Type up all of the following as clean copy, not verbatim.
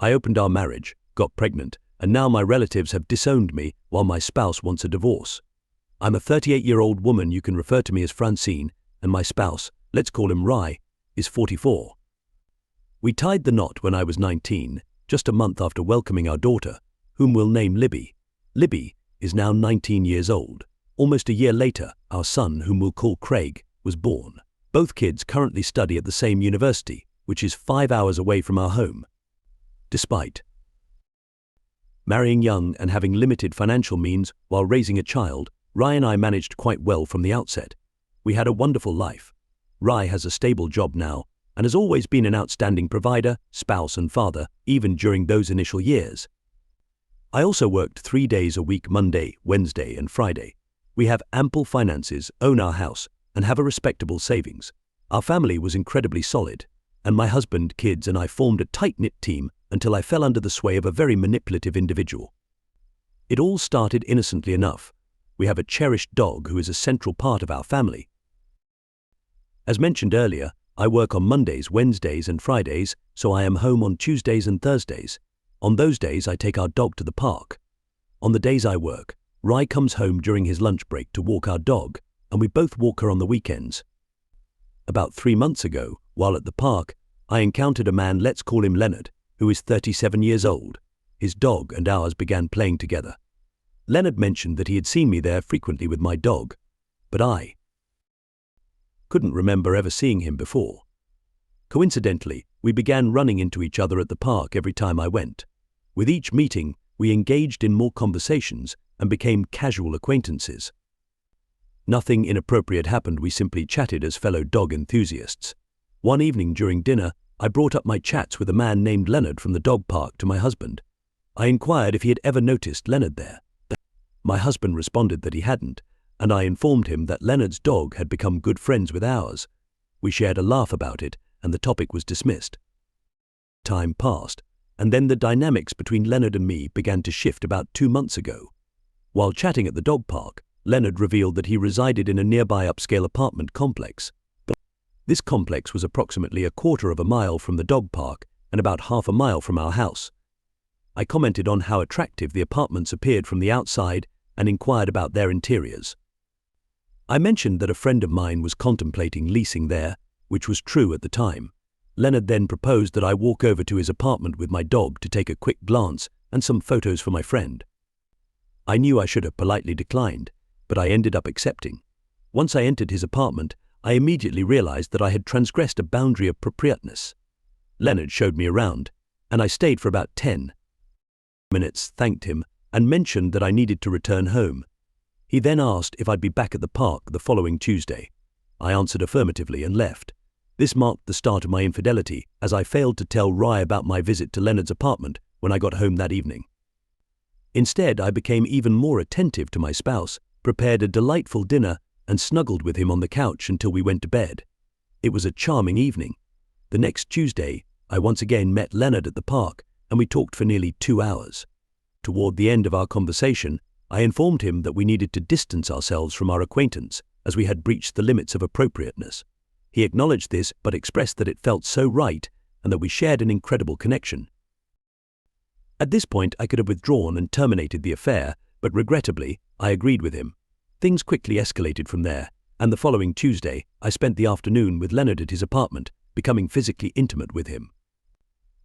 I opened our marriage, got pregnant, and now my relatives have disowned me while my spouse wants a divorce. I'm a 38-year-old woman, you can refer to me as Francine, and my spouse, let's call him Rai, is 44. We tied the knot when I was 19, just a month after welcoming our daughter, whom we'll name Libby. Libby is now 19 years old. Almost a year later, our son, whom we'll call Craig, was born. Both kids currently study at the same university, which is 5 hours away from our home. Despite marrying young and having limited financial means while raising a child, Rai and I managed quite well from the outset. We had a wonderful life. Rai has a stable job now and has always been an outstanding provider, spouse and father, even during those initial years. I also worked 3 days a week, Monday, Wednesday and Friday. We have ample finances, own our house, and have a respectable savings. Our family was incredibly solid, and my husband, kids and I formed a tight-knit team until I fell under the sway of a very manipulative individual. It all started innocently enough. We have a cherished dog who is a central part of our family. As mentioned earlier, I work on Mondays, Wednesdays and Fridays, so I am home on Tuesdays and Thursdays. On those days I take our dog to the park. On the days I work, Rai comes home during his lunch break to walk our dog, and we both walk her on the weekends. About 3 months ago, while at the park, I encountered a man, let's call him Leonard, who is 37 years old. His dog and ours began playing together. Leonard mentioned that he had seen me there frequently with my dog, but I couldn't remember ever seeing him before. Coincidentally, we began running into each other at the park every time I went. With each meeting, we engaged in more conversations and became casual acquaintances. Nothing inappropriate happened, we simply chatted as fellow dog enthusiasts. One evening during dinner, I brought up my chats with a man named Leonard from the dog park to my husband. I inquired if he had ever noticed Leonard there. My husband responded that he hadn't, and I informed him that Leonard's dog had become good friends with ours. We shared a laugh about it, and the topic was dismissed. Time passed, and then the dynamics between Leonard and me began to shift about 2 months ago. While chatting at the dog park, Leonard revealed that he resided in a nearby upscale apartment complex. This complex was approximately 1/4 of a mile from the dog park and about 1/2 a mile from our house. I commented on how attractive the apartments appeared from the outside and inquired about their interiors. I mentioned that a friend of mine was contemplating leasing there, which was true at the time. Leonard then proposed that I walk over to his apartment with my dog to take a quick glance and some photos for my friend. I knew I should have politely declined, but I ended up accepting. Once I entered his apartment, I immediately realized that I had transgressed a boundary of appropriateness. Leonard showed me around, and I stayed for about 10 minutes, thanked him, and mentioned that I needed to return home. He then asked if I'd be back at the park the following Tuesday. I answered affirmatively and left. This marked the start of my infidelity, as I failed to tell Rai about my visit to Leonard's apartment when I got home that evening. Instead, I became even more attentive to my spouse, prepared a delightful dinner, and snuggled with him on the couch until we went to bed. It was a charming evening. The next Tuesday, I once again met Leonard at the park, and we talked for nearly 2 hours. Toward the end of our conversation, I informed him that we needed to distance ourselves from our acquaintance, as we had breached the limits of appropriateness. He acknowledged this, but expressed that it felt so right, and that we shared an incredible connection. At this point, I could have withdrawn and terminated the affair, but regrettably, I agreed with him. Things quickly escalated from there, and the following Tuesday, I spent the afternoon with Leonard at his apartment, becoming physically intimate with him.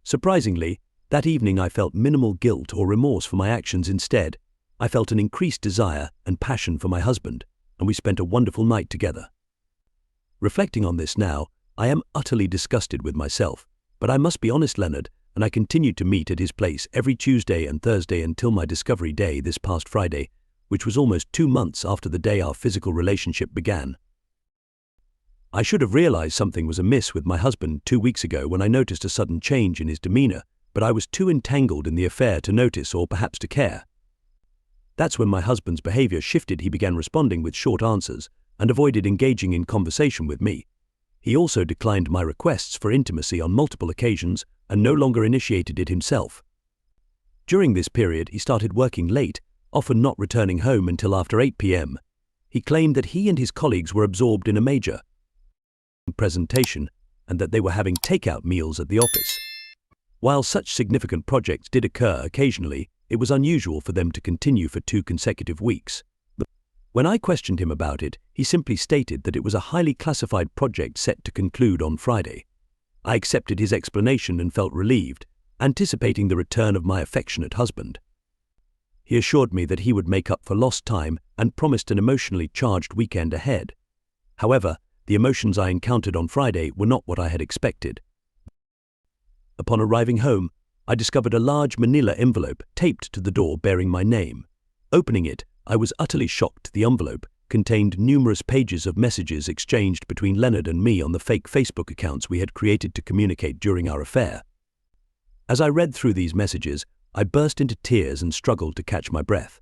Surprisingly, that evening I felt minimal guilt or remorse for my actions. Instead, I felt an increased desire and passion for my husband, and we spent a wonderful night together. Reflecting on this now, I am utterly disgusted with myself, but I must be honest, Leonard, and I continued to meet at his place every Tuesday and Thursday until my discovery day this past Friday, which was almost 2 months after the day our physical relationship began. I should have realized something was amiss with my husband 2 weeks ago when I noticed a sudden change in his demeanor, but I was too entangled in the affair to notice or perhaps to care. That's when my husband's behavior shifted. He began responding with short answers and avoided engaging in conversation with me. He also declined my requests for intimacy on multiple occasions and no longer initiated it himself. During this period, he started working late, often not returning home until after 8 p.m. He claimed that he and his colleagues were absorbed in a major presentation and that they were having takeout meals at the office. While such significant projects did occur occasionally, it was unusual for them to continue for 2 consecutive weeks. When I questioned him about it, he simply stated that it was a highly classified project set to conclude on Friday. I accepted his explanation and felt relieved, anticipating the return of my affectionate husband. He assured me that he would make up for lost time and promised an emotionally charged weekend ahead. However, the emotions I encountered on Friday were not what I had expected. Upon arriving home, I discovered a large manila envelope taped to the door bearing my name. Opening it, I was utterly shocked. The envelope contained numerous pages of messages exchanged between Leonard and me on the fake Facebook accounts we had created to communicate during our affair. As I read through these messages, I burst into tears and struggled to catch my breath.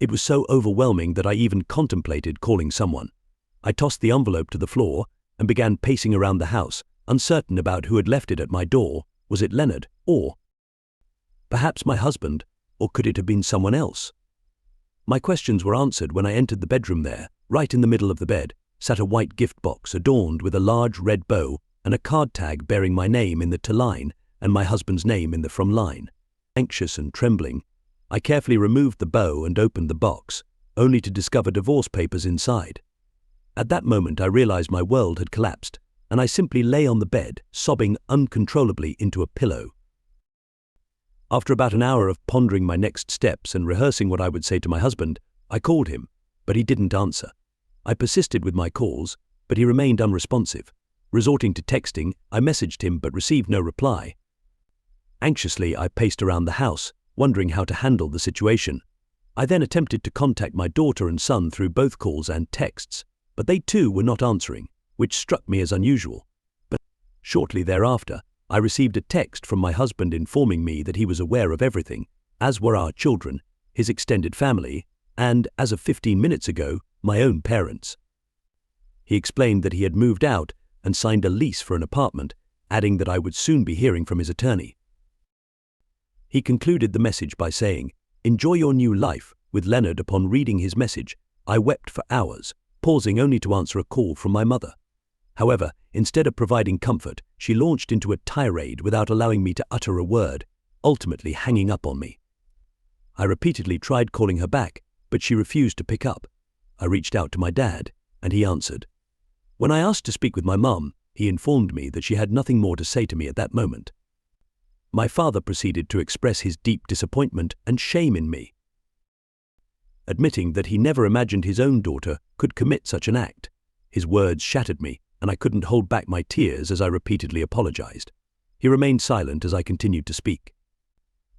It was so overwhelming that I even contemplated calling someone. I tossed the envelope to the floor and began pacing around the house, uncertain about who had left it at my door. Was it Leonard, or perhaps my husband, or could it have been someone else? My questions were answered when I entered the bedroom. There, right in the middle of the bed, sat a white gift box adorned with a large red bow and a card tag bearing my name in the to line and my husband's name in the from line. Anxious and trembling, I carefully removed the bow and opened the box, only to discover divorce papers inside. At that moment I realized my world had collapsed, and I simply lay on the bed, sobbing uncontrollably into a pillow. After about an hour of pondering my next steps and rehearsing what I would say to my husband, I called him, but he didn't answer. I persisted with my calls, but he remained unresponsive. Resorting to texting, I messaged him but received no reply. Anxiously, I paced around the house, wondering how to handle the situation. I then attempted to contact my daughter and son through both calls and texts, but they too were not answering, which struck me as unusual. But shortly thereafter, I received a text from my husband informing me that he was aware of everything, as were our children, his extended family, and, as of 15 minutes ago, my own parents. He explained that he had moved out and signed a lease for an apartment, adding that I would soon be hearing from his attorney. He concluded the message by saying, "Enjoy your new life." With Leonard. Upon reading his message, I wept for hours, pausing only to answer a call from my mother. However, instead of providing comfort, she launched into a tirade without allowing me to utter a word, ultimately hanging up on me. I repeatedly tried calling her back, but she refused to pick up. I reached out to my dad, and he answered. When I asked to speak with my mum, he informed me that she had nothing more to say to me at that moment. My father proceeded to express his deep disappointment and shame in me, admitting that he never imagined his own daughter could commit such an act. His words shattered me, and I couldn't hold back my tears as I repeatedly apologized. He remained silent as I continued to speak.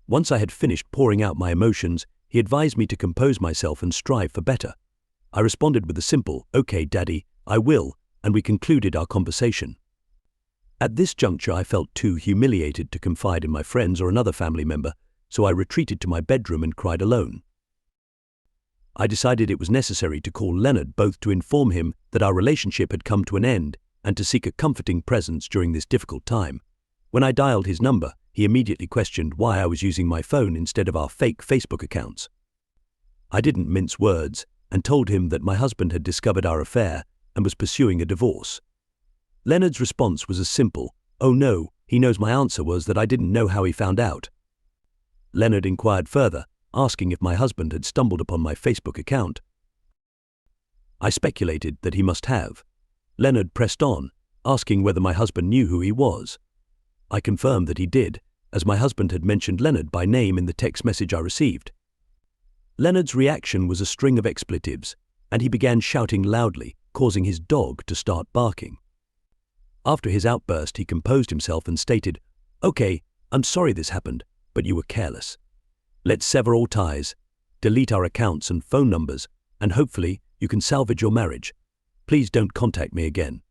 Once I had finished pouring out my emotions, he advised me to compose myself and strive for better. I responded with a simple, "Okay, Daddy, I will," and we concluded our conversation. At this juncture, I felt too humiliated to confide in my friends or another family member, so I retreated to my bedroom and cried alone. I decided it was necessary to call Leonard, both to inform him that our relationship had come to an end and to seek a comforting presence during this difficult time. When I dialed his number, he immediately questioned why I was using my phone instead of our fake Facebook accounts. I didn't mince words and told him that my husband had discovered our affair and was pursuing a divorce. Leonard's response was as simple, "Oh no," he knows my answer was that I didn't know how he found out. Leonard inquired further, asking if my husband had stumbled upon my Facebook account. I speculated that he must have. Leonard pressed on, asking whether my husband knew who he was. I confirmed that he did, as my husband had mentioned Leonard by name in the text message I received. Leonard's reaction was a string of expletives, and he began shouting loudly, causing his dog to start barking. After his outburst, he composed himself and stated, "Okay, I'm sorry this happened, but you were careless. Let's sever all ties, delete our accounts and phone numbers, and hopefully you can salvage your marriage. Please don't contact me again."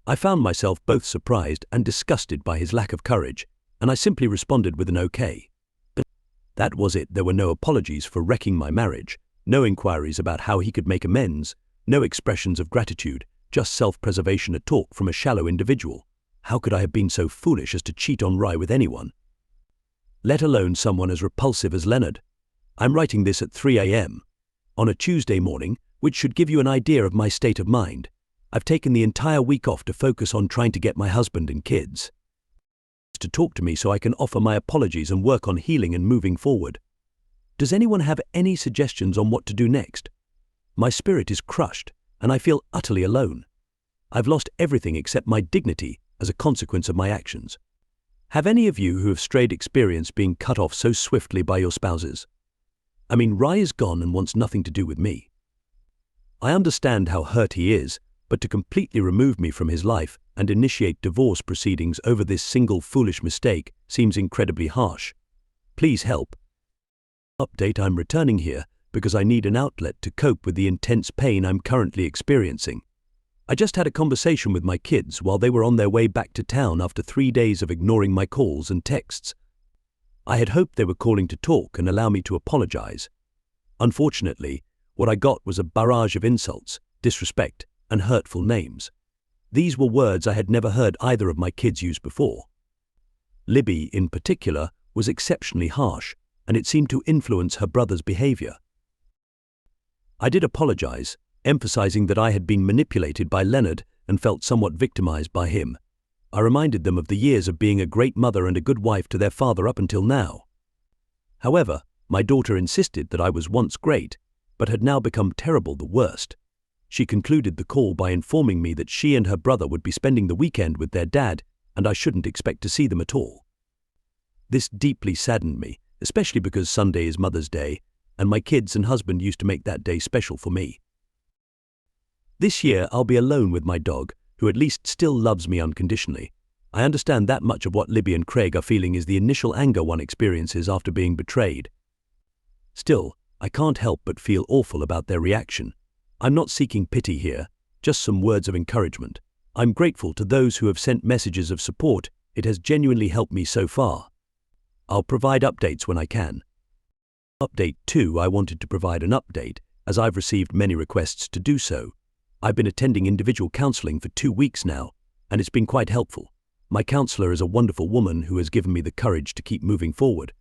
I found myself both surprised and disgusted by his lack of courage, and I simply responded with an okay. But that was it. There were no apologies for wrecking my marriage, no inquiries about how he could make amends, no expressions of gratitude, just self-preservation, a talk from a shallow individual. How could I have been so foolish as to cheat on Rye with anyone, let alone someone as repulsive as Leonard? I'm writing this at 3 a.m. on a Tuesday morning, which should give you an idea of my state of mind. I've taken the entire week off to focus on trying to get my husband and kids to talk to me so I can offer my apologies and work on healing and moving forward. Does anyone have any suggestions on what to do next? My spirit is crushed, and I feel utterly alone. I've lost everything except my dignity as a consequence of my actions. Have any of you who have strayed experienced being cut off so swiftly by your spouses? I mean, Rai is gone and wants nothing to do with me. I understand how hurt he is, but to completely remove me from his life and initiate divorce proceedings over this single foolish mistake seems incredibly harsh. Please help. Update: I'm returning here because I need an outlet to cope with the intense pain I'm currently experiencing. I just had a conversation with my kids while they were on their way back to town after 3 days of ignoring my calls and texts. I had hoped they were calling to talk and allow me to apologize. Unfortunately, what I got was a barrage of insults, disrespect, and hurtful names. These were words I had never heard either of my kids use before. Libby, in particular, was exceptionally harsh, and it seemed to influence her brother's behavior. I did apologize, emphasizing that I had been manipulated by Leonard and felt somewhat victimized by him. I reminded them of the years of being a great mother and a good wife to their father up until now. However, my daughter insisted that I was once great, but had now become terrible, the worst. She concluded the call by informing me that she and her brother would be spending the weekend with their dad, and I shouldn't expect to see them at all. This deeply saddened me, especially because Sunday is Mother's Day, and my kids and husband used to make that day special for me. This year I'll be alone with my dog, who at least still loves me unconditionally. I understand that much of what Libby and Craig are feeling is the initial anger one experiences after being betrayed. Still, I can't help but feel awful about their reaction. I'm not seeking pity here, just some words of encouragement. I'm grateful to those who have sent messages of support. It has genuinely helped me so far. I'll provide updates when I can. Update 2: I wanted to provide an update, as I've received many requests to do so. I've been attending individual counseling for 2 weeks now, and it's been quite helpful. My counselor is a wonderful woman who has given me the courage to keep moving forward.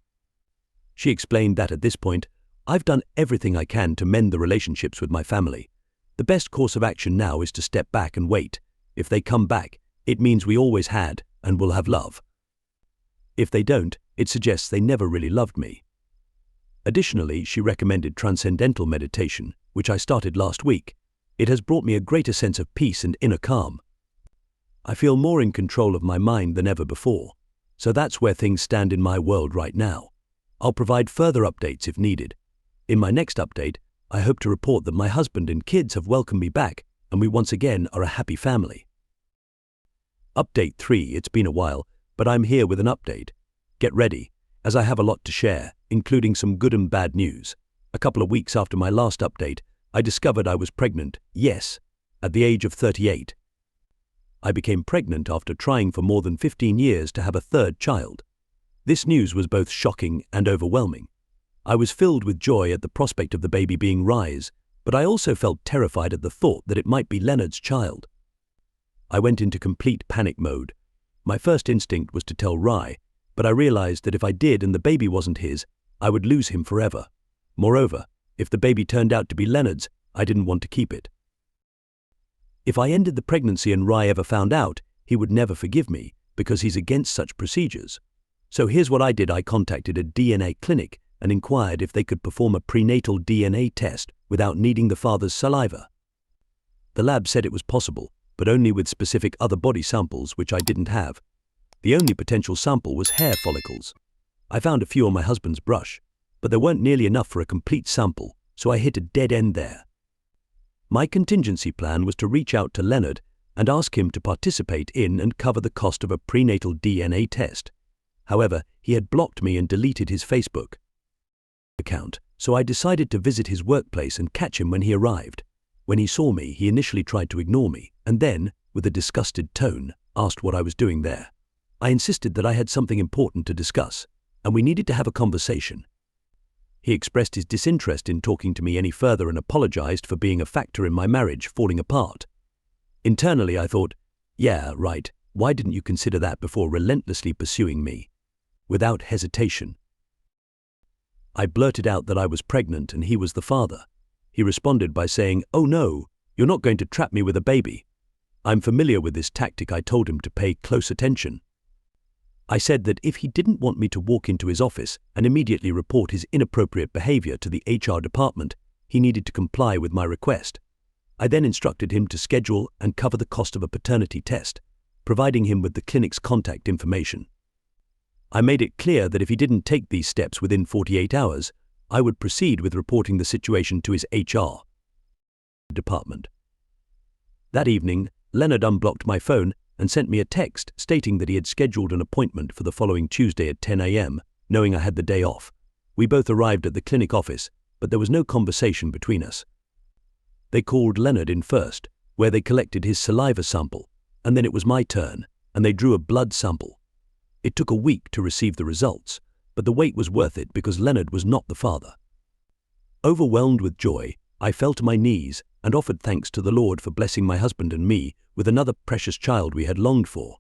She explained that at this point, I've done everything I can to mend the relationships with my family. The best course of action now is to step back and wait. If they come back, it means we always had and will have love. If they don't, it suggests they never really loved me. Additionally, she recommended transcendental meditation, which I started last week. It has brought me a greater sense of peace and inner calm. I feel more in control of my mind than ever before. So that's where things stand in my world right now. I'll provide further updates if needed. In my next update, I hope to report that my husband and kids have welcomed me back and we once again are a happy family. Update 3: It's been a while, but I'm here with an update. Get ready, as I have a lot to share, including some good and bad news. A couple of weeks after my last update, I discovered I was pregnant, yes, at the age of 38. I became pregnant after trying for more than 15 years to have a third child. This news was both shocking and overwhelming. I was filled with joy at the prospect of the baby being Rai's, but I also felt terrified at the thought that it might be Leonard's child. I went into complete panic mode. My first instinct was to tell Rai, but I realized that if I did and the baby wasn't his, I would lose him forever. Moreover, if the baby turned out to be Leonard's, I didn't want to keep it. If I ended the pregnancy and Rai ever found out, he would never forgive me, because he's against such procedures. So here's what I did: I contacted a DNA clinic and inquired if they could perform a prenatal DNA test without needing the father's saliva. The lab said it was possible, but only with specific other body samples which I didn't have. The only potential sample was hair follicles. I found a few on my husband's brush, but there weren't nearly enough for a complete sample, so I hit a dead end there. My contingency plan was to reach out to Leonard and ask him to participate in and cover the cost of a prenatal DNA test. However, he had blocked me and deleted his Facebook account, so I decided to visit his workplace and catch him when he arrived. When he saw me, he initially tried to ignore me, and then, with a disgusted tone, asked what I was doing there. I insisted that I had something important to discuss, and we needed to have a conversation. He expressed his disinterest in talking to me any further and apologized for being a factor in my marriage falling apart. Internally, I thought, yeah, right, why didn't you consider that before relentlessly pursuing me? Without hesitation, I blurted out that I was pregnant and he was the father. He responded by saying, "Oh no, you're not going to trap me with a baby." I'm familiar with this tactic. I told him to pay close attention. I said that if he didn't want me to walk into his office and immediately report his inappropriate behavior to the HR department, he needed to comply with my request. I then instructed him to schedule and cover the cost of a paternity test, providing him with the clinic's contact information. I made it clear that if he didn't take these steps within 48 hours, I would proceed with reporting the situation to his HR department. That evening, Leonard unblocked my phone and sent me a text stating that he had scheduled an appointment for the following Tuesday at 10 a.m., knowing I had the day off. We both arrived at the clinic office, but there was no conversation between us. They called Leonard in first, where they collected his saliva sample, and then it was my turn, and they drew a blood sample. It took a week to receive the results, but the wait was worth it because Leonard was not the father. Overwhelmed with joy, I fell to my knees and offered thanks to the Lord for blessing my husband and me with another precious child we had longed for.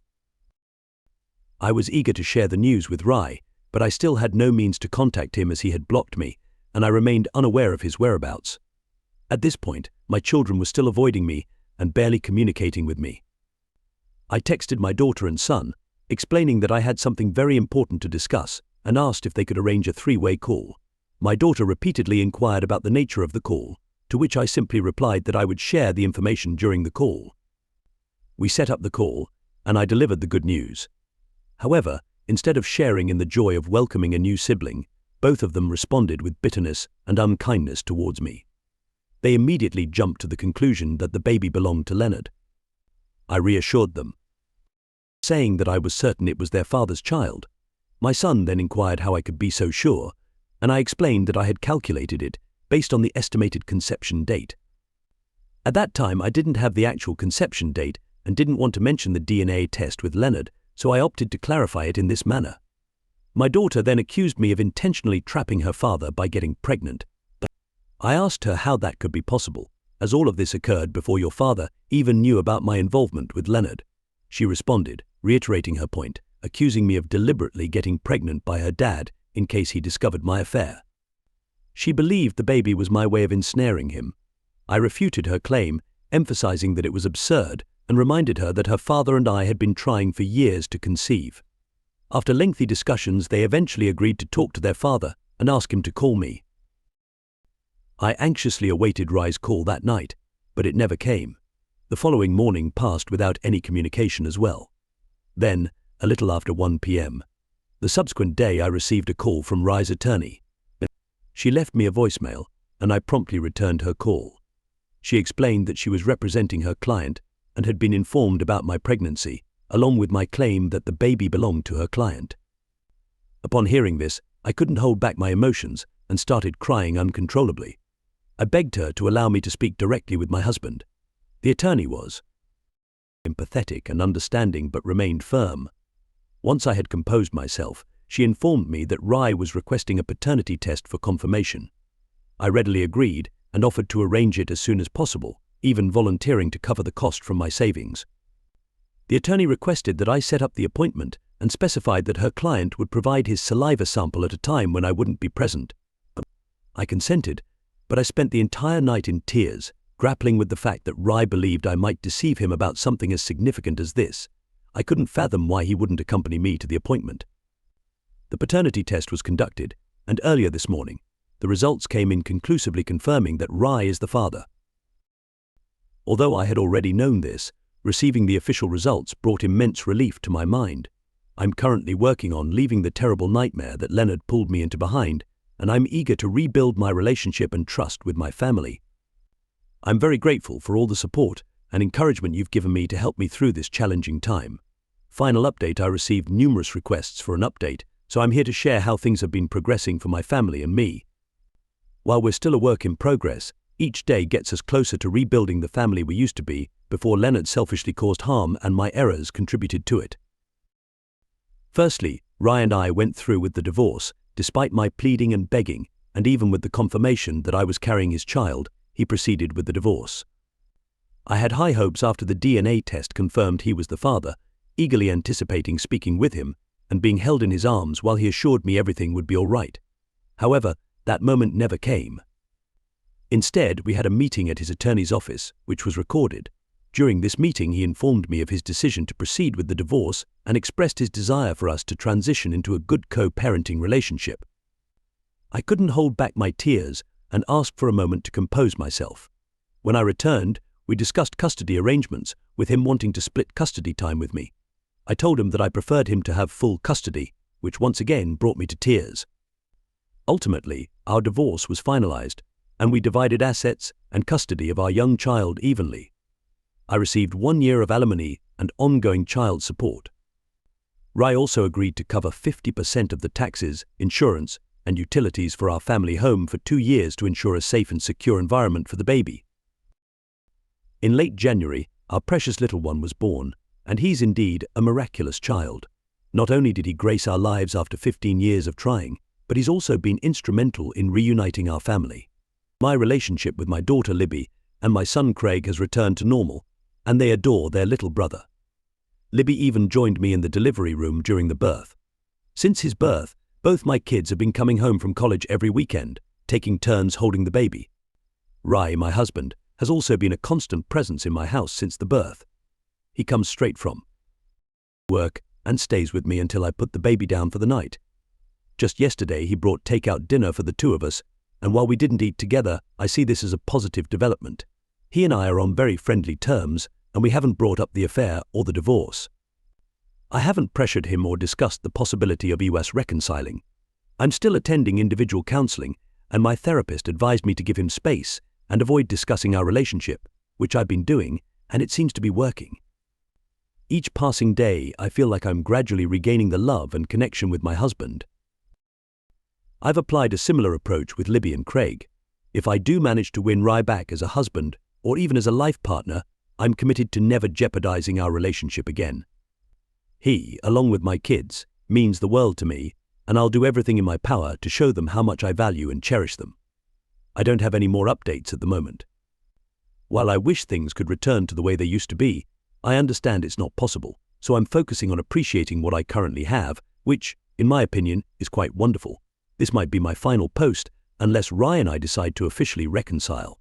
I was eager to share the news with Rai, but I still had no means to contact him as he had blocked me, and I remained unaware of his whereabouts. At this point, my children were still avoiding me and barely communicating with me. I texted my daughter and son, explaining that I had something very important to discuss and asked if they could arrange a three-way call. My daughter repeatedly inquired about the nature of the call, to which I simply replied that I would share the information during the call. We set up the call, and I delivered the good news. However, instead of sharing in the joy of welcoming a new sibling, both of them responded with bitterness and unkindness towards me. They immediately jumped to the conclusion that the baby belonged to Leonard. I reassured them, saying that I was certain it was their father's child. My son then inquired how I could be so sure, and I explained that I had calculated it based on the estimated conception date. At that time, I didn't have the actual conception date and didn't want to mention the DNA test with Leonard, so I opted to clarify it in this manner. My daughter then accused me of intentionally trapping her father by getting pregnant. I asked her how that could be possible, as all of this occurred before your father even knew about my involvement with Leonard. She responded, reiterating her point, accusing me of deliberately getting pregnant by her dad in case he discovered my affair. She believed the baby was my way of ensnaring him. I refuted her claim, emphasizing that it was absurd, and reminded her that her father and I had been trying for years to conceive. After lengthy discussions, they eventually agreed to talk to their father and ask him to call me. I anxiously awaited Rai's call that night, but it never came. The following morning passed without any communication as well. Then, a little after 1 p.m., the subsequent day I received a call from Rai's attorney. She left me a voicemail, and I promptly returned her call. She explained that she was representing her client and had been informed about my pregnancy, along with my claim that the baby belonged to her client. Upon hearing this, I couldn't hold back my emotions and started crying uncontrollably. I begged her to allow me to speak directly with my husband. The attorney was empathetic and understanding but remained firm. Once I had composed myself, she informed me that Rai was requesting a paternity test for confirmation. I readily agreed and offered to arrange it as soon as possible, even volunteering to cover the cost from my savings. The attorney requested that I set up the appointment and specified that her client would provide his saliva sample at a time when I wouldn't be present. I consented, but I spent the entire night in tears, grappling with the fact that Rai believed I might deceive him about something as significant as this. I couldn't fathom why he wouldn't accompany me to the appointment. The paternity test was conducted, and earlier this morning, the results came in conclusively confirming that Rai is the father. Although I had already known this, receiving the official results brought immense relief to my mind. I'm currently working on leaving the terrible nightmare that Leonard pulled me into behind, and I'm eager to rebuild my relationship and trust with my family. I'm very grateful for all the support and encouragement you've given me to help me through this challenging time. Final update: I received numerous requests for an update, so I'm here to share how things have been progressing for my family and me. While we're still a work in progress, each day gets us closer to rebuilding the family we used to be before Leonard selfishly caused harm and my errors contributed to it. Firstly, Rai and I went through with the divorce, despite my pleading and begging, and even with the confirmation that I was carrying his child, he proceeded with the divorce. I had high hopes after the DNA test confirmed he was the father, eagerly anticipating speaking with him and being held in his arms while he assured me everything would be all right. However, that moment never came. Instead, we had a meeting at his attorney's office, which was recorded. During this meeting, he informed me of his decision to proceed with the divorce and expressed his desire for us to transition into a good co-parenting relationship. I couldn't hold back my tears and asked for a moment to compose myself. When I returned, we discussed custody arrangements, with him wanting to split custody time with me. I told him that I preferred him to have full custody, which once again brought me to tears. Ultimately, our divorce was finalized, and we divided assets and custody of our young child evenly. I received 1 year of alimony and ongoing child support. Rai also agreed to cover 50% of the taxes, insurance, and utilities for our family home for 2 years to ensure a safe and secure environment for the baby. In late January, our precious little one was born, and he's indeed a miraculous child. Not only did he grace our lives after 15 years of trying, but he's also been instrumental in reuniting our family. My relationship with my daughter Libby and my son Craig has returned to normal, and they adore their little brother. Libby even joined me in the delivery room during the birth. Since his birth, both my kids have been coming home from college every weekend, taking turns holding the baby. Rai, my husband, has also been a constant presence in my house since the birth. He comes straight from work and stays with me until I put the baby down for the night. Just yesterday, he brought takeout dinner for the 2 of us, and while we didn't eat together, I see this as a positive development. He and I are on very friendly terms, and we haven't brought up the affair or the divorce. I haven't pressured him or discussed the possibility of us reconciling. I'm still attending individual counseling, and my therapist advised me to give him space and avoid discussing our relationship, which I've been doing, and it seems to be working. Each passing day, I feel like I'm gradually regaining the love and connection with my husband. I've applied a similar approach with Libby and Craig. If I do manage to win Rai back as a husband, or even as a life partner, I'm committed to never jeopardizing our relationship again. He, along with my kids, means the world to me, and I'll do everything in my power to show them how much I value and cherish them. I don't have any more updates at the moment. While I wish things could return to the way they used to be, I understand it's not possible, so I'm focusing on appreciating what I currently have, which, in my opinion, is quite wonderful. This might be my final post, unless Rai and I decide to officially reconcile.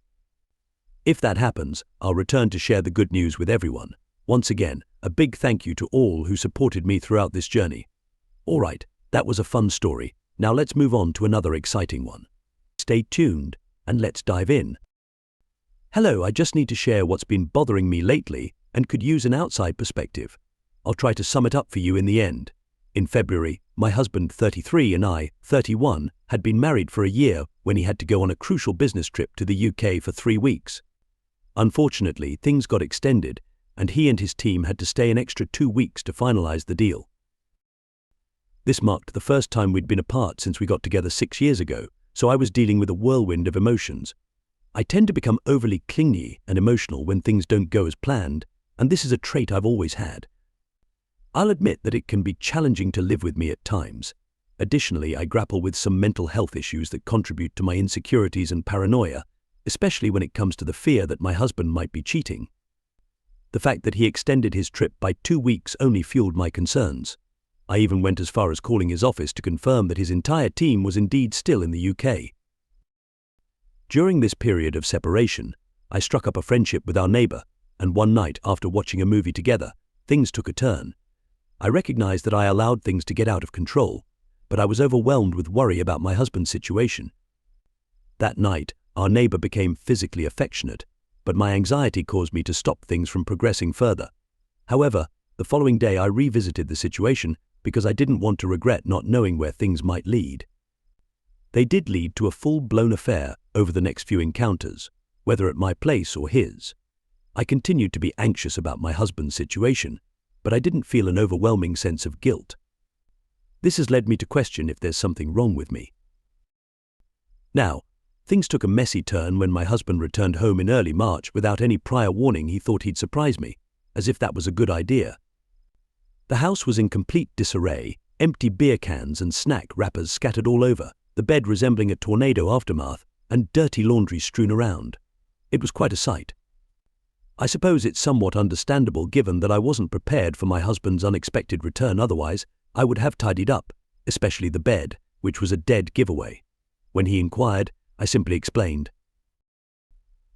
If that happens, I'll return to share the good news with everyone. Once again, a big thank you to all who supported me throughout this journey. Alright, that was a fun story. Now let's move on to another exciting one. Stay tuned, and let's dive in. Hello, I just need to share what's been bothering me lately and could use an outside perspective. I'll try to sum it up for you in the end. In February, my husband, 33, and I, 31, had been married for a year when he had to go on a crucial business trip to the UK for 3 weeks. Unfortunately, things got extended, and he and his team had to stay an extra 2 weeks to finalize the deal. This marked the first time we'd been apart since we got together 6 years ago, so I was dealing with a whirlwind of emotions. I tend to become overly clingy and emotional when things don't go as planned, and this is a trait I've always had. I'll admit that it can be challenging to live with me at times. Additionally, I grapple with some mental health issues that contribute to my insecurities and paranoia, especially when it comes to the fear that my husband might be cheating. The fact that he extended his trip by 2 weeks only fueled my concerns. I even went as far as calling his office to confirm that his entire team was indeed still in the UK. During this period of separation, I struck up a friendship with our neighbor, and one night after watching a movie together, things took a turn. I recognized that I allowed things to get out of control, but I was overwhelmed with worry about my husband's situation. That night, our neighbor became physically affectionate, but my anxiety caused me to stop things from progressing further. However, the following day I revisited the situation because I didn't want to regret not knowing where things might lead. They did lead to a full-blown affair over the next few encounters, whether at my place or his. I continued to be anxious about my husband's situation, but I didn't feel an overwhelming sense of guilt. This has led me to question if there's something wrong with me. Now, things took a messy turn when my husband returned home in early March without any prior warning. He thought he'd surprise me, as if that was a good idea. The house was in complete disarray, empty beer cans and snack wrappers scattered all over, the bed resembling a tornado aftermath, and dirty laundry strewn around. It was quite a sight. I suppose it's somewhat understandable given that I wasn't prepared for my husband's unexpected return. Otherwise, I would have tidied up, especially the bed, which was a dead giveaway. When he inquired, I simply explained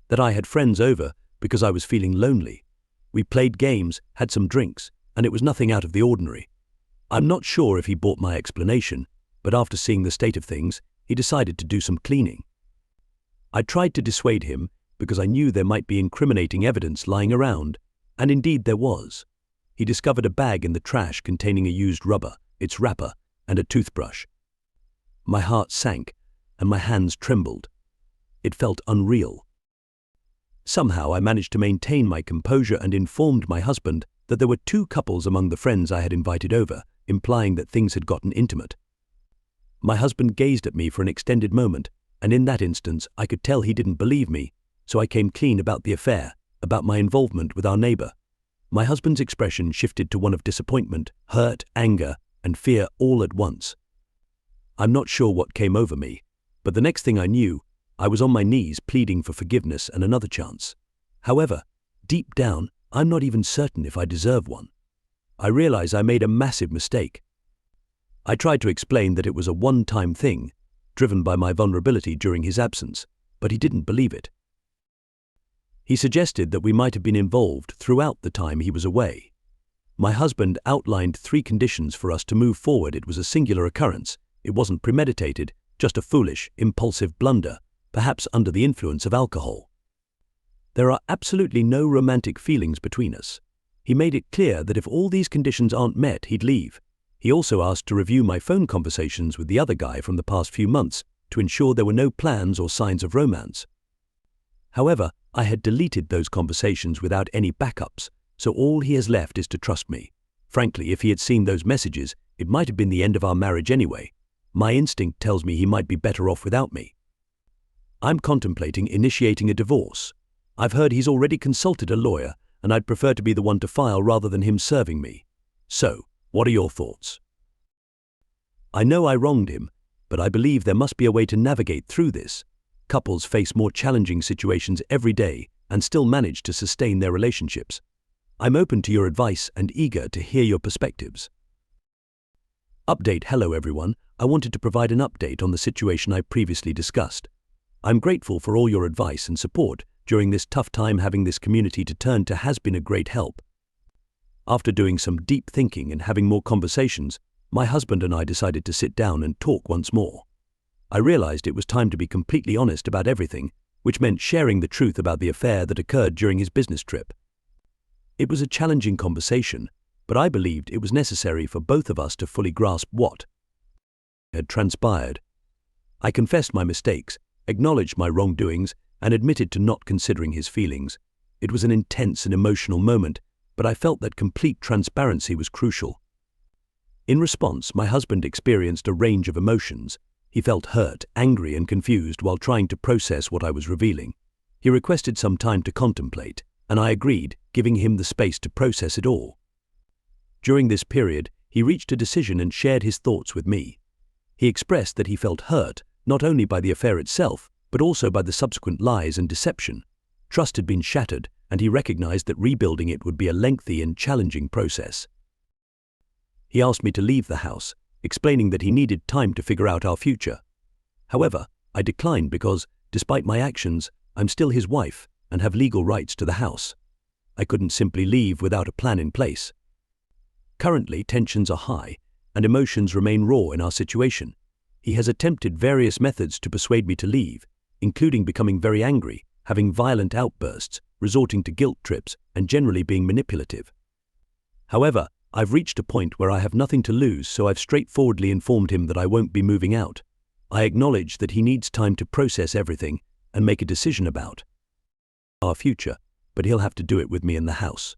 that I had friends over because I was feeling lonely. We played games, had some drinks, and it was nothing out of the ordinary. I'm not sure if he bought my explanation, but after seeing the state of things, he decided to do some cleaning. I tried to dissuade him because I knew there might be incriminating evidence lying around, and indeed there was. He discovered a bag in the trash containing a used rubber, its wrapper, and a toothbrush. My heart sank, and my hands trembled. It felt unreal. Somehow I managed to maintain my composure and informed my husband that there were 2 couples among the friends I had invited over, implying that things had gotten intimate. My husband gazed at me for an extended moment, and in that instance I could tell he didn't believe me, so I came clean about the affair, about my involvement with our neighbor. My husband's expression shifted to one of disappointment, hurt, anger, and fear all at once. I'm not sure what came over me, but the next thing I knew, I was on my knees pleading for forgiveness and another chance. However, deep down, I'm not even certain if I deserve one. I realize I made a massive mistake. I tried to explain that it was a one-time thing, driven by my vulnerability during his absence, but he didn't believe it. He suggested that we might have been involved throughout the time he was away. My husband outlined 3 conditions for us to move forward. It was a singular occurrence. It wasn't premeditated, just a foolish, impulsive blunder, perhaps under the influence of alcohol. There are absolutely no romantic feelings between us. He made it clear that if all these conditions aren't met, he'd leave. He also asked to review my phone conversations with the other guy from the past few months to ensure there were no plans or signs of romance. However, I had deleted those conversations without any backups, so all he has left is to trust me. Frankly, if he had seen those messages, it might have been the end of our marriage anyway. My instinct tells me he might be better off without me. I'm contemplating initiating a divorce. I've heard he's already consulted a lawyer, and I'd prefer to be the one to file rather than him serving me. So, what are your thoughts? I know I wronged him, but I believe there must be a way to navigate through this. Couples face more challenging situations every day and still manage to sustain their relationships. I'm open to your advice and eager to hear your perspectives. Update. Hello everyone. I wanted to provide an update on the situation I previously discussed. I'm grateful for all your advice and support during this tough time. Having this community to turn to has been a great help. After doing some deep thinking and having more conversations, my husband and I decided to sit down and talk once more. I realized it was time to be completely honest about everything, which meant sharing the truth about the affair that occurred during his business trip. It was a challenging conversation, but I believed it was necessary for both of us to fully grasp what had transpired. I confessed my mistakes, acknowledged my wrongdoings, and admitted to not considering his feelings. It was an intense and emotional moment, but I felt that complete transparency was crucial. In response, my husband experienced a range of emotions. He felt hurt, angry, and confused while trying to process what I was revealing. He requested some time to contemplate, and I agreed, giving him the space to process it all. During this period, he reached a decision and shared his thoughts with me. He expressed that he felt hurt, not only by the affair itself, but also by the subsequent lies and deception. Trust had been shattered, and he recognized that rebuilding it would be a lengthy and challenging process. He asked me to leave the house, explaining that he needed time to figure out our future. However, I declined because, despite my actions, I'm still his wife and have legal rights to the house. I couldn't simply leave without a plan in place. Currently, tensions are high, and emotions remain raw in our situation. He has attempted various methods to persuade me to leave, including becoming very angry, having violent outbursts, resorting to guilt trips, and generally being manipulative. However, I've reached a point where I have nothing to lose, so I've straightforwardly informed him that I won't be moving out. I acknowledge that he needs time to process everything and make a decision about our future, but he'll have to do it with me in the house.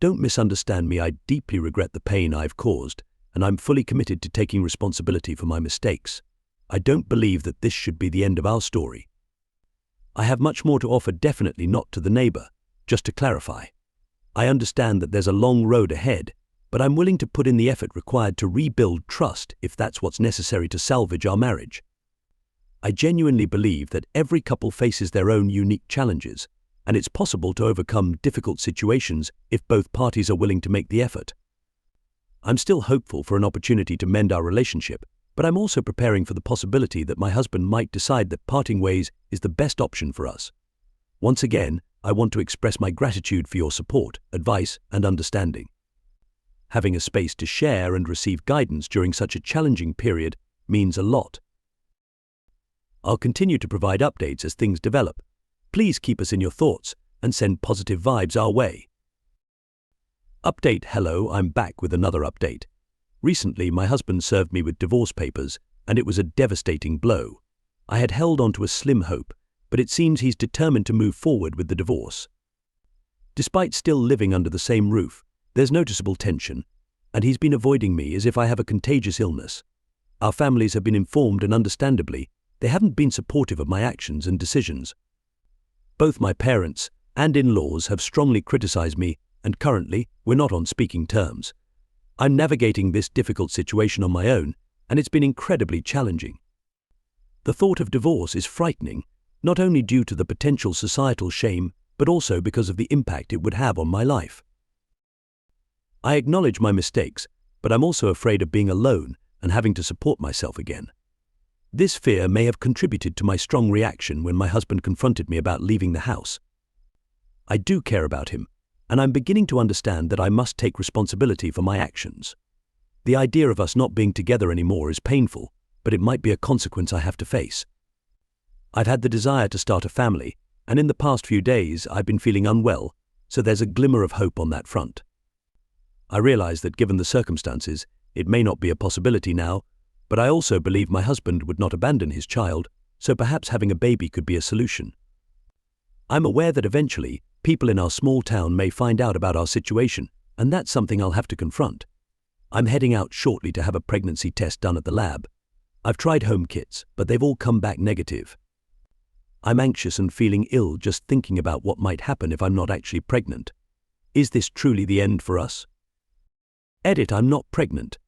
Don't misunderstand me. I deeply regret the pain I've caused, and I'm fully committed to taking responsibility for my mistakes. I don't believe that this should be the end of our story. I have much more to offer, definitely not to the neighbor. Just to clarify, I understand that there's a long road ahead, but I'm willing to put in the effort required to rebuild trust if that's what's necessary to salvage our marriage. I genuinely believe that every couple faces their own unique challenges, and it's possible to overcome difficult situations if both parties are willing to make the effort. I'm still hopeful for an opportunity to mend our relationship, but I'm also preparing for the possibility that my husband might decide that parting ways is the best option for us. Once again, I want to express my gratitude for your support, advice, and understanding. Having a space to share and receive guidance during such a challenging period means a lot. I'll continue to provide updates as things develop. Please keep us in your thoughts and send positive vibes our way. Update. Hello, I'm back with another update. Recently, my husband served me with divorce papers, and it was a devastating blow. I had held on to a slim hope, but it seems he's determined to move forward with the divorce. Despite still living under the same roof, there's noticeable tension, and he's been avoiding me as if I have a contagious illness. Our families have been informed, and understandably, they haven't been supportive of my actions and decisions. Both my parents and in-laws have strongly criticized me, and currently, we're not on speaking terms. I'm navigating this difficult situation on my own, and it's been incredibly challenging. The thought of divorce is frightening, not only due to the potential societal shame, but also because of the impact it would have on my life. I acknowledge my mistakes, but I'm also afraid of being alone and having to support myself again. This fear may have contributed to my strong reaction when my husband confronted me about leaving the house. I do care about him, and I'm beginning to understand that I must take responsibility for my actions. The idea of us not being together anymore is painful, but it might be a consequence I have to face. I've had the desire to start a family, and in the past few days I've been feeling unwell, so there's a glimmer of hope on that front. I realize that given the circumstances, it may not be a possibility now, but I also believe my husband would not abandon his child, so perhaps having a baby could be a solution. I'm aware that eventually, people in our small town may find out about our situation, and that's something I'll have to confront. I'm heading out shortly to have a pregnancy test done at the lab. I've tried home kits, but they've all come back negative. I'm anxious and feeling ill just thinking about what might happen if I'm not actually pregnant. Is this truly the end for us? Edit. I'm not pregnant,